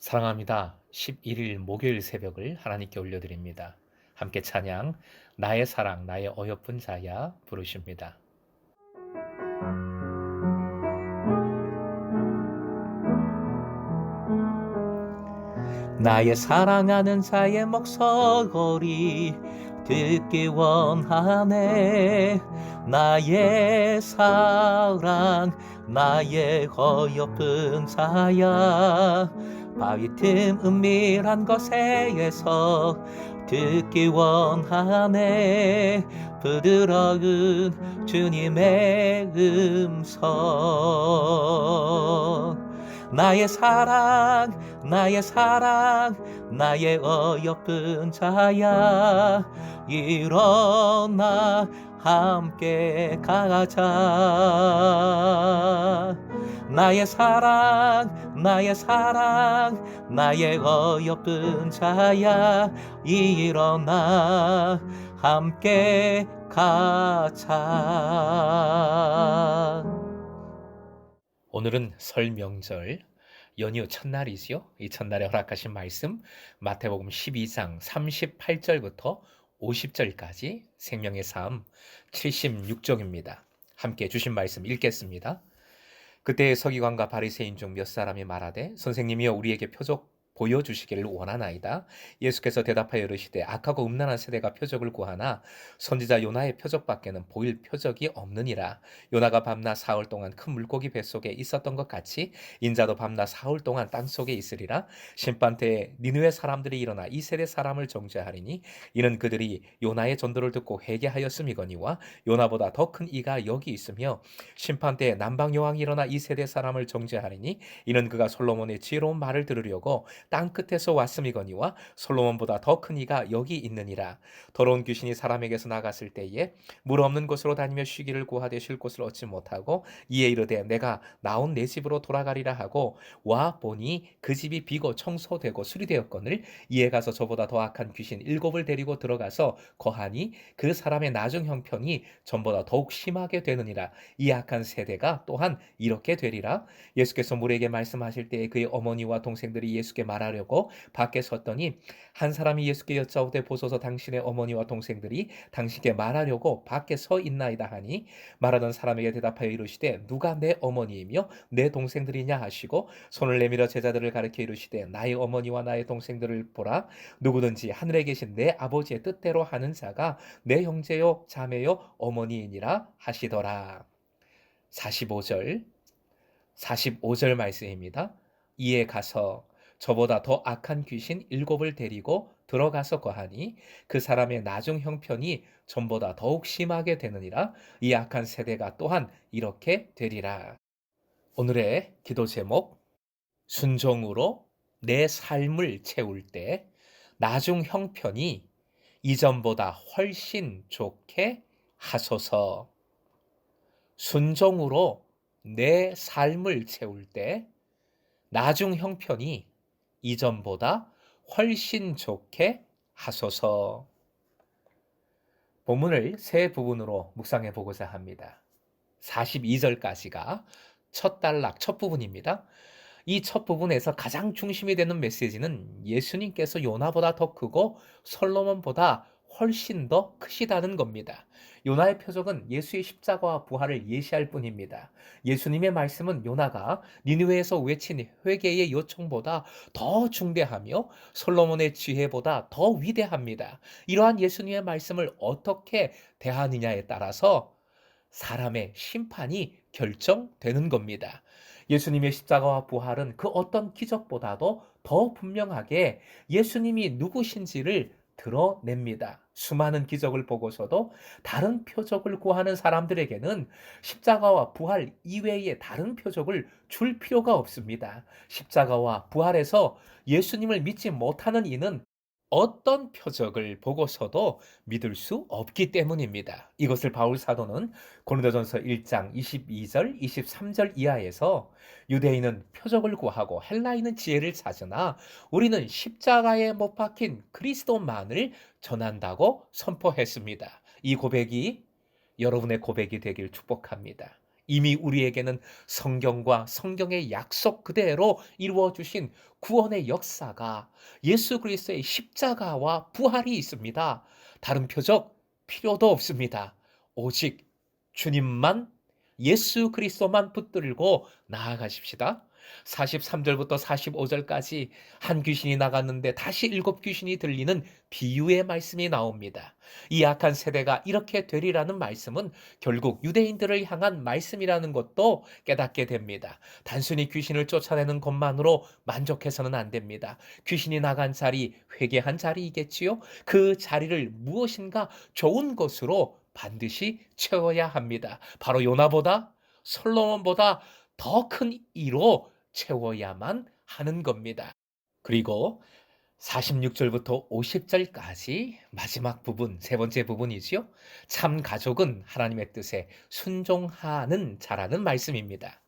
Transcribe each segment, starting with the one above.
사랑합니다. 11일 목요일 새벽을 하나님께 올려드립니다. 함께 찬양, 나의 사랑, 나의 어여쁜 자야 부르십니다. 나의 사랑하는 자의 목소리 듣기 원하네. 나의 사랑, 나의 어여쁜 자야, 바위 틈 은밀한 곳에서 듣기 원하네. 부드러운 주님의 음성. 나의 사랑, 나의 사랑, 나의 어여쁜 자야, 일어나 함께 가자. 나의 사랑, 나의 사랑, 나의 어여쁜 자야, 일어나 함께 가자. 오늘은 설 명절 연휴 첫날이지요. 이 첫날에 허락하신 말씀 마태복음 12장 38절부터 50절까지 생명의 삶 76쪽입니다. 함께 주신 말씀 읽겠습니다. 그때 서기관과 바리새인 중 몇 사람이 말하되 선생님이여 우리에게 표적 보여주시기를 원하나이다. 예수께서 대답하여 이르시되 악하고 음란한 세대가 표적을 구하나 선지자 요나의 표적밖에는 보일 표적이 없느니라. 요나가 밤낮 사흘 동안 큰 물고기 뱃속에 있었던 것 같이 인자도 밤낮 사흘 동안 땅속에 있으리라. 심판 때에 니느웨 사람들이 일어나 이 세대 사람을 정죄하리니 이는 그들이 요나의 전도를 듣고 회개하였음이거니와 요나보다 더 큰 이가 여기 있으며 심판 때에 남방 여왕이 일어나 이 세대 사람을 정죄하리니 이는 그가 솔로몬의 지혜로운 말을 들으려고 땅 끝에서 왔음이거니와 솔로몬보다 더 큰 이가 여기 있느니라. 더러운 귀신이 사람에게서 나갔을 때에 물 없는 곳으로 다니며 쉬기를 구하되 쉴 곳을 얻지 못하고 이에 이르되 내가 나온 내 집으로 돌아가리라 하고 와 보니 그 집이 비고 청소되고 수리되었거늘 이에 가서 저보다 더 악한 귀신 일곱을 데리고 들어가서 거하니 그 사람의 나중 형편이 전보다 더욱 심하게 되느니라. 이 악한 세대가 또한 이렇게 되리라. 예수께서 무리에게 말씀하실 때에 그의 어머니와 동생들이 예수께 말하려고 밖에 섰더니 한 사람이 예수께 여짜오되 보소서 당신의 어머니와 동생들이 당신께 말하려고 밖에 서 있나이다 하니 말하던 사람에게 대답하여 이르시되 누가 내 어머니이며 내 동생들이냐 하시고 손을 내밀어 제자들을 가리켜 이르시되 나의 어머니와 나의 동생들을 보라. 누구든지 하늘에 계신 내 아버지의 뜻대로 하는 자가 내 형제요 자매요 어머니이니라 하시더라. 45절 45절 말씀입니다. 이에 가서 저보다 더 악한 귀신 일곱을 데리고 들어가서 거하니 그 사람의 나중 형편이 전보다 더욱 심하게 되느니라. 이 악한 세대가 또한 이렇게 되리라. 오늘의 기도 제목, 순종으로 내 삶을 채울 때 나중 형편이 이전보다 훨씬 좋게 하소서. 순종으로 내 삶을 채울 때 나중 형편이 이전보다 훨씬 좋게 하소서. 본문을 세 부분으로 묵상해 보고자 합니다. 42절까지가 첫 단락, 첫 부분입니다. 이 첫 부분에서 가장 중심이 되는 메시지는 예수님께서 요나보다 더 크고 솔로몬보다 훨씬 더 크시다는 겁니다. 요나의 표적은 예수의 십자가와 부활을 예시할 뿐입니다. 예수님의 말씀은 요나가 니느웨에서 외친 회개의 요청보다 더 중대하며 솔로몬의 지혜보다 더 위대합니다. 이러한 예수님의 말씀을 어떻게 대하느냐에 따라서 사람의 심판이 결정되는 겁니다. 예수님의 십자가와 부활은 그 어떤 기적보다도 더 분명하게 예수님이 누구신지를 드러냅니다. 수많은 기적을 보고서도 다른 표적을 구하는 사람들에게는 십자가와 부활 이외의 다른 표적을 줄 필요가 없습니다. 십자가와 부활에서 예수님을 믿지 못하는 이는 어떤 표적을 보고서도 믿을 수 없기 때문입니다. 이것을 바울 사도는 고린도전서 1장 22절, 23절 이하에서 유대인은 표적을 구하고 헬라인은 지혜를 찾으나 우리는 십자가에 못 박힌 그리스도만을 전한다고 선포했습니다. 이 고백이 여러분의 고백이 되길 축복합니다. 이미 우리에게는 성경과 성경의 약속 그대로 이루어 주신 구원의 역사가 예수 그리스도의 십자가와 부활이 있습니다. 다른 표적 필요도 없습니다. 오직 주님만, 예수 그리스도만 붙들고 나아가십시다. 43절부터 45절까지 한 귀신이 나갔는데 다시 일곱 귀신이 들리는 비유의 말씀이 나옵니다. 이 악한 세대가 이렇게 되리라는 말씀은 결국 유대인들을 향한 말씀이라는 것도 깨닫게 됩니다. 단순히 귀신을 쫓아내는 것만으로 만족해서는 안 됩니다. 귀신이 나간 자리, 회개한 자리이겠지요? 그 자리를 무엇인가 좋은 것으로 반드시 채워야 합니다. 바로 요나보다, 솔로몬보다 더 큰 이로 채워야만 하는 겁니다. 그리고 46절부터 50절까지 마지막 부분, 세 번째 부분이지요. 참 가족은 하나님의 뜻에 순종하는 자라는 말씀입니다.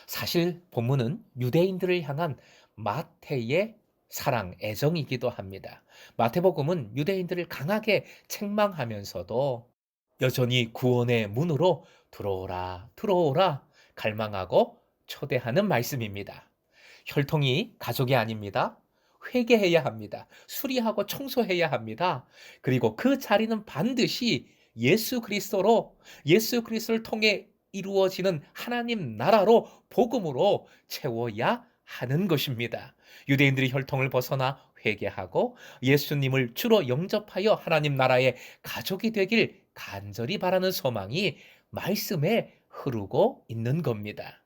사실 본문은 유대인들을 향한 마태의 사랑, 애정이기도 합니다. 마태복음은 유대인들을 강하게 책망하면서도 여전히 구원의 문으로 들어오라, 들어오라 갈망하고 초대하는 말씀입니다. 혈통이 가족이 아닙니다. 회개해야 합니다. 수리하고 청소해야 합니다. 그리고 그 자리는 반드시 예수 그리스도로, 예수 그리스도를 통해 이루어지는 하나님 나라로, 복음으로 채워야 하는 것입니다. 유대인들이 혈통을 벗어나 회개하고 예수님을 주로 영접하여 하나님 나라의 가족이 되길 간절히 바라는 소망이 말씀에 흐르고 있는 겁니다.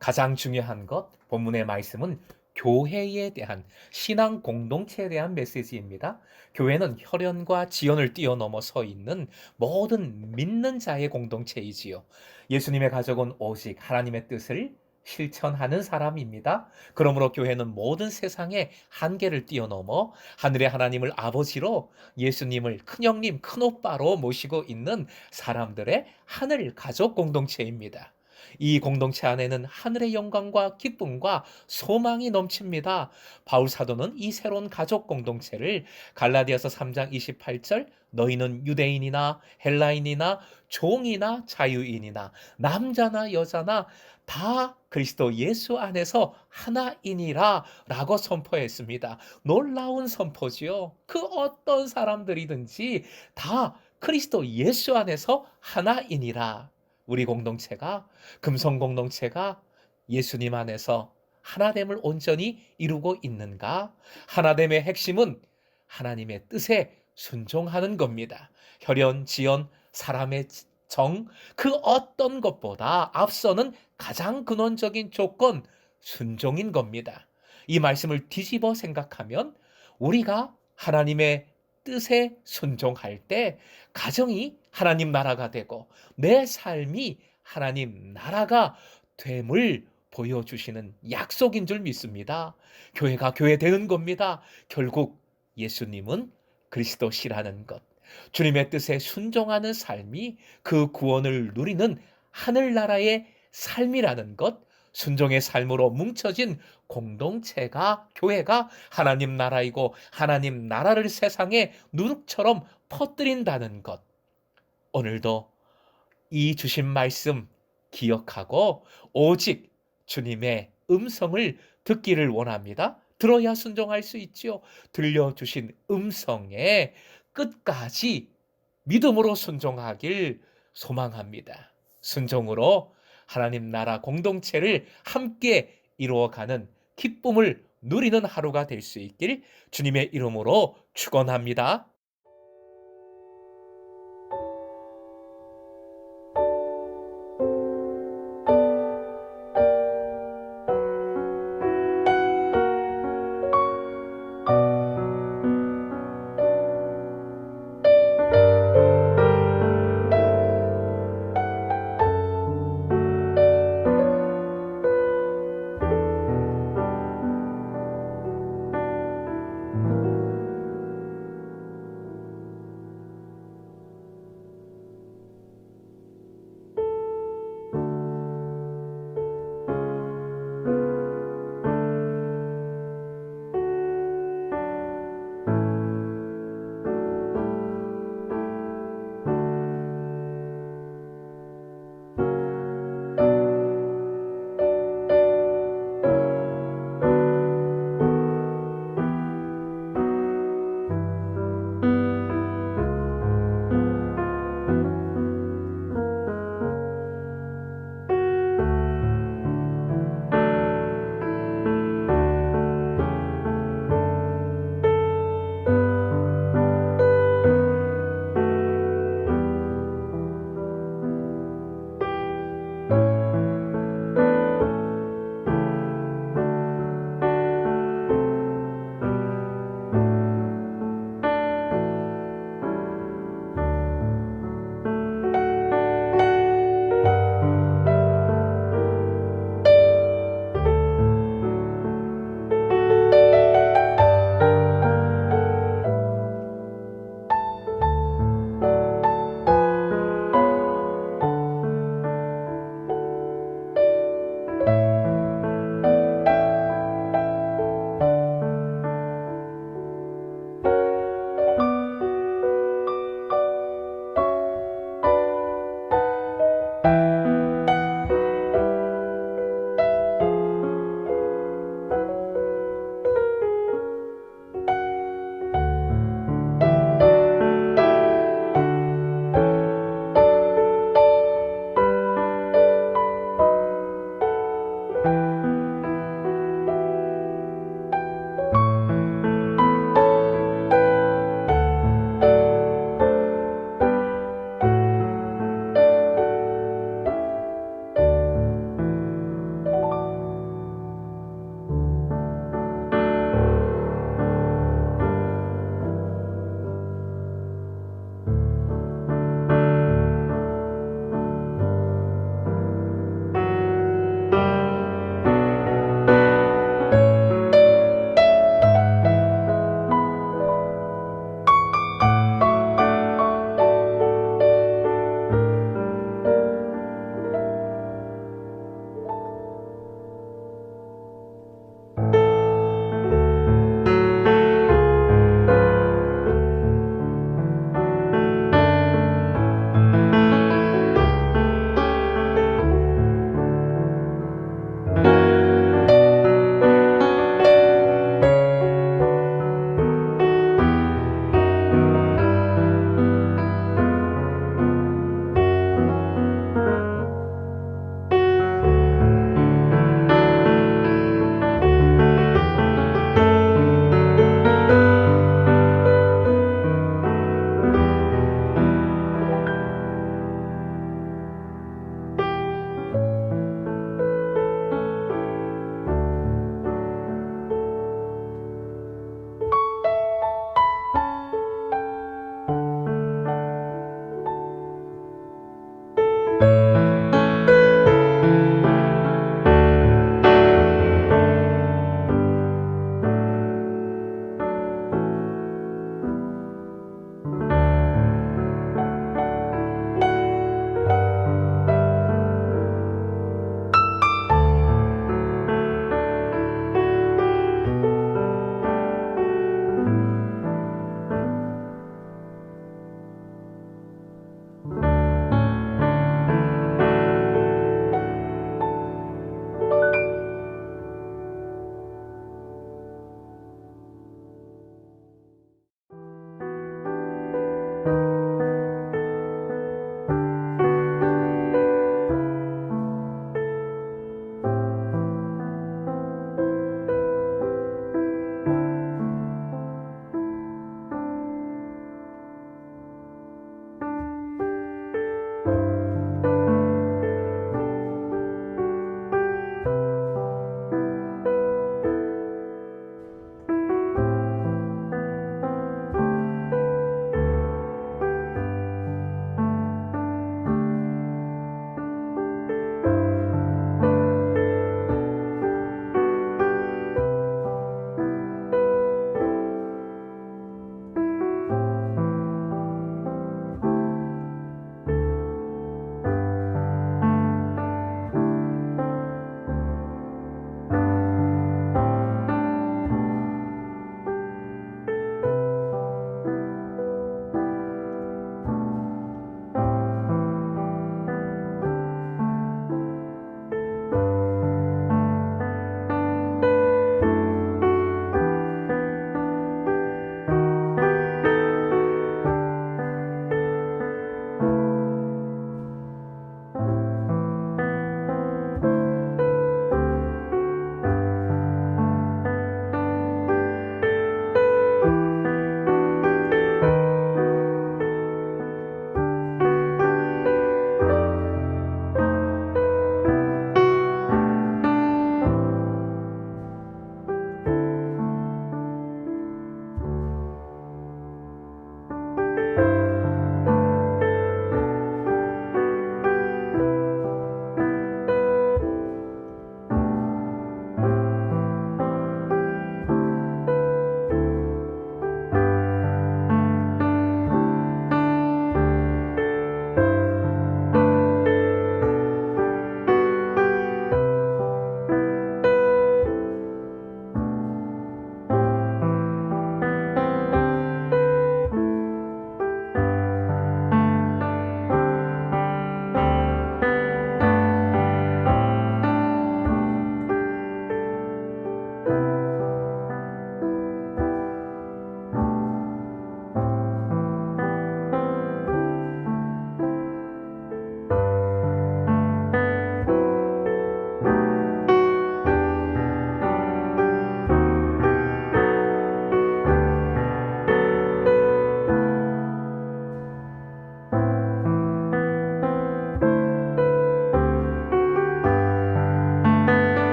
가장 중요한 것, 본문의 말씀은 교회에 대한, 신앙 공동체에 대한 메시지입니다. 교회는 혈연과 지연을 뛰어넘어 서 있는 모든 믿는 자의 공동체이지요. 예수님의 가족은 오직 하나님의 뜻을 실천하는 사람입니다. 그러므로 교회는 모든 세상의 한계를 뛰어넘어 하늘의 하나님을 아버지로, 예수님을 큰형님, 큰오빠로 모시고 있는 사람들의 하늘 가족 공동체입니다. 이 공동체 안에는 하늘의 영광과 기쁨과 소망이 넘칩니다. 바울 사도는 이 새로운 가족 공동체를 갈라디아서 3장 28절, 너희는 유대인이나 헬라인이나 종이나 자유인이나 남자나 여자나 다 그리스도 예수 안에서 하나이니라 라고 선포했습니다. 놀라운 선포지요. 그 어떤 사람들이든지 다 그리스도 예수 안에서 하나이니라. 우리 공동체가, 금성 공동체가 예수님 안에서 하나됨을 온전히 이루고 있는가? 하나됨의 핵심은 하나님의 뜻에 순종하는 겁니다. 혈연, 지연, 사람의 정, 그 어떤 것보다 앞서는 가장 근원적인 조건, 순종인 겁니다. 이 말씀을 뒤집어 생각하면 우리가 하나님의 뜻에 순종할 때 가정이 하나님 나라가 되고 내 삶이 하나님 나라가 됨을 보여주시는 약속인 줄 믿습니다. 교회가 교회 되는 겁니다. 결국 예수님은 그리스도시라는 것, 주님의 뜻에 순종하는 삶이 그 구원을 누리는 하늘나라의 삶이라는 것, 순종의 삶으로 뭉쳐진 공동체가, 교회가 하나님 나라이고 하나님 나라를 세상에 누룩처럼 퍼뜨린다는 것. 오늘도 이 주신 말씀 기억하고 오직 주님의 음성을 듣기를 원합니다. 들어야 순종할 수 있지요. 들려주신 음성에 끝까지 믿음으로 순종하길 소망합니다. 순종으로 하나님 나라 공동체를 함께 이루어가는 기쁨을 누리는 하루가 될 수 있길 주님의 이름으로 축원합니다.